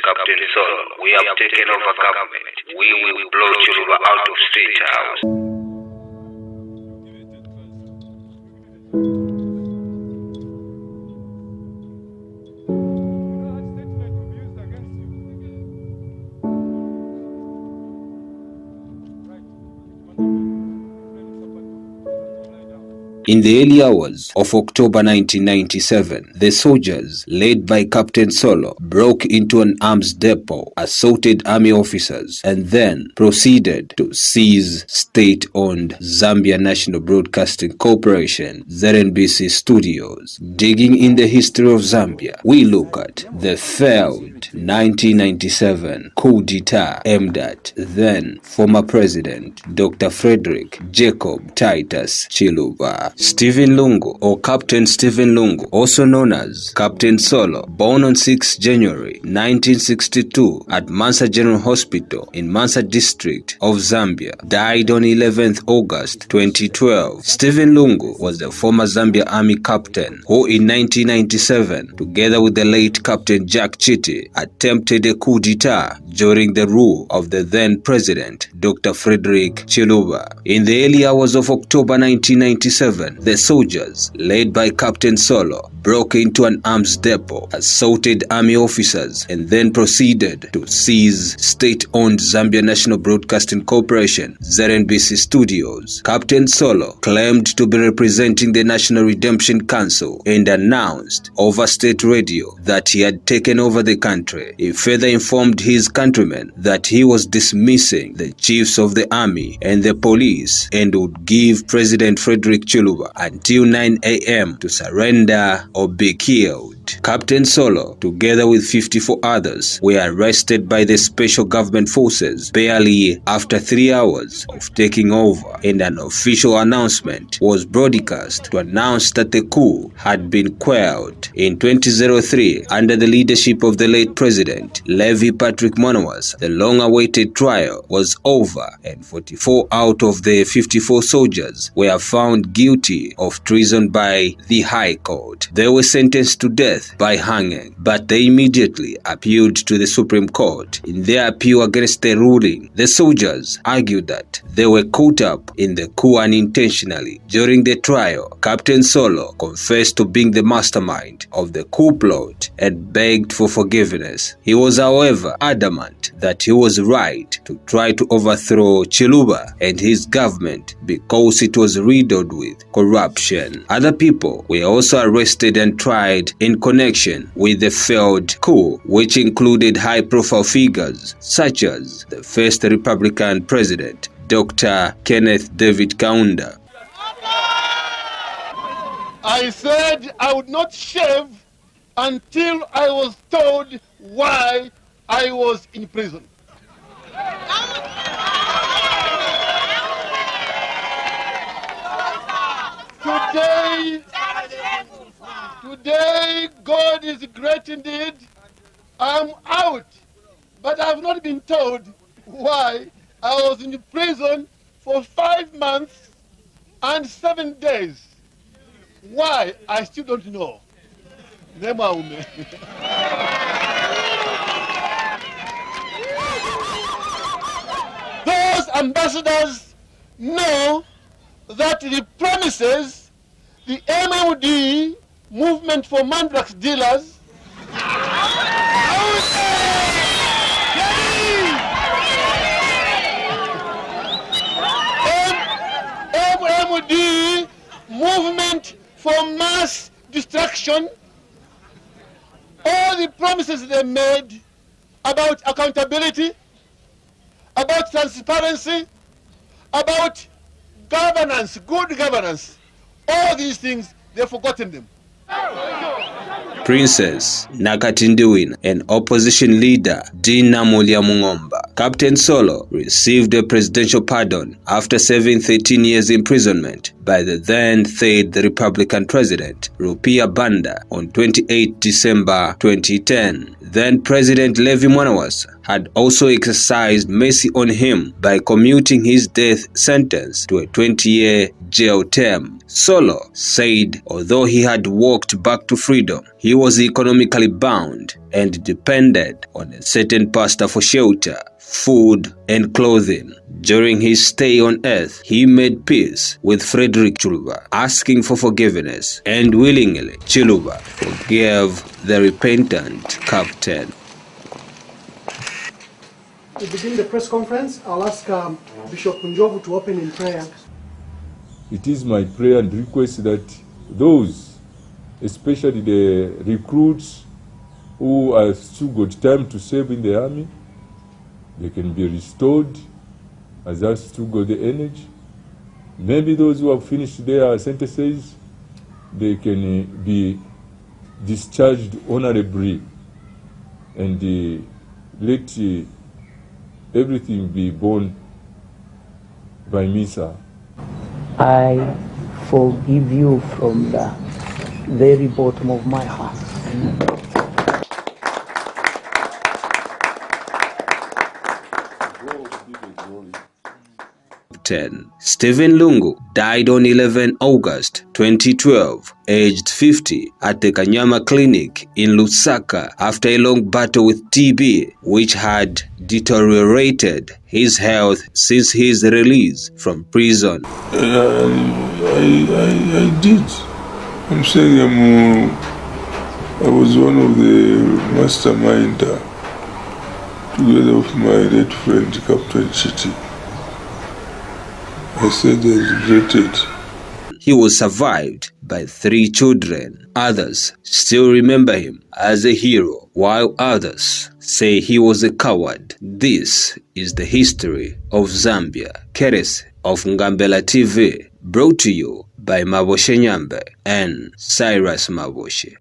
Captain Solo, we have taken over government. We will blow Chiluba out of State House. In the early hours of October 1997, the soldiers, led by Captain Solo, broke into an arms depot, assaulted army officers, and then proceeded to seize state-owned Zambia National Broadcasting Corporation (ZNBC) studios. Digging in the history of Zambia, we look at the failed 1997 coup d'etat aimed at then former President Dr. Frederick Jacob Titus Chiluba. Stephen Lungu, or Captain Stephen Lungu, also known as Captain Solo, born on 6 January 1962 at Mansa General Hospital in Mansa District of Zambia, died on 11th August 2012. Stephen Lungu was the former Zambia Army captain who in 1997, together with the late Captain Jack Chitty, attempted a coup d'etat during the rule of the then President Dr. Frederick Chiluba. In the early hours of October 1997, the soldiers, led by Captain Solo, broke into an arms depot, assaulted army officers, and then proceeded to seize state-owned Zambia National Broadcasting Corporation (ZNBC) studios. Captain Solo claimed to be representing the National Redemption Council and announced over state radio that he had taken over the country. He further informed his countrymen that he was dismissing the chiefs of the army and the police and would give President Frederick Chiluba until 9 a.m. to surrender or be killed. Captain Solo, together with 54 others, were arrested by the Special Government Forces barely after 3 hours of taking over, and an official announcement was broadcast to announce that the coup had been quelled. In 2003, under the leadership of the late President Levi Patrick Mwanawasa, the long-awaited trial was over, and 44 out of the 54 soldiers were found guilty of treason by the High Court. They were sentenced to death by hanging, but they immediately appealed to the Supreme Court. In their appeal against the ruling, the soldiers argued that they were caught up in the coup unintentionally. During the trial, Captain Solo confessed to being the mastermind of the coup plot and begged for forgiveness. He was, however, adamant that he was right to try to overthrow Chiluba and his government because it was riddled with corruption. Other people were also arrested and tried in connection with the failed coup, which included high-profile figures such as the first Republican president, Dr. Kenneth David Kaunda. I said I would not shave until I was told why I was in prison. Today, God is great indeed. I'm out, but I've not been told why I was in prison for 5 months and 7 days. Why? I still don't know. Those ambassadors know that the promises, the MMD, Movement for Mandrax Dealers, MMD, Movement for Mass Destruction, all the promises they made about accountability, about transparency, about governance, good governance, all these things, they've forgotten them. Princess Nakatindiwin and opposition leader Dina Mulyamungomba. Captain Solo received a presidential pardon after serving 13 years imprisonment by the then third Republican president Rupia Banda on 28 December 2010. Then President Levi Mwanawasa had also exercised mercy on him by commuting his death sentence to a 20-year jail term. Solo said although he had walked back to freedom, he was economically bound and depended on a certain pastor for shelter, food, and clothing. During his stay on earth, he made peace with Frederick Chiluba, asking for forgiveness, and willingly Chiluba forgave the repentant captain. To begin the press conference, I'll ask Bishop Njovu to open in prayer. It is my prayer and request that those, especially the recruits who have still got time to serve in the army, they can be restored as they still got the energy. Maybe those who have finished their sentences, they can be discharged honorably and let everything be borne by me, sir. I forgive you from the very bottom of my heart. Stephen Lungu died on 11 August 2012, aged 50, at the Kanyama Clinic in Lusaka after a long battle with TB, which had deteriorated his health since his release from prison. I did. I'm saying I was one of the mastermind together with my late friend Captain Chiti. I said I regretted. He was survived by 3 children. Others still remember him as a hero, while others say he was a coward. This is the history of Zambia, courtesy of Ngambela TV, brought to you by Maboshe Nyambe and Cyrus Maboshe.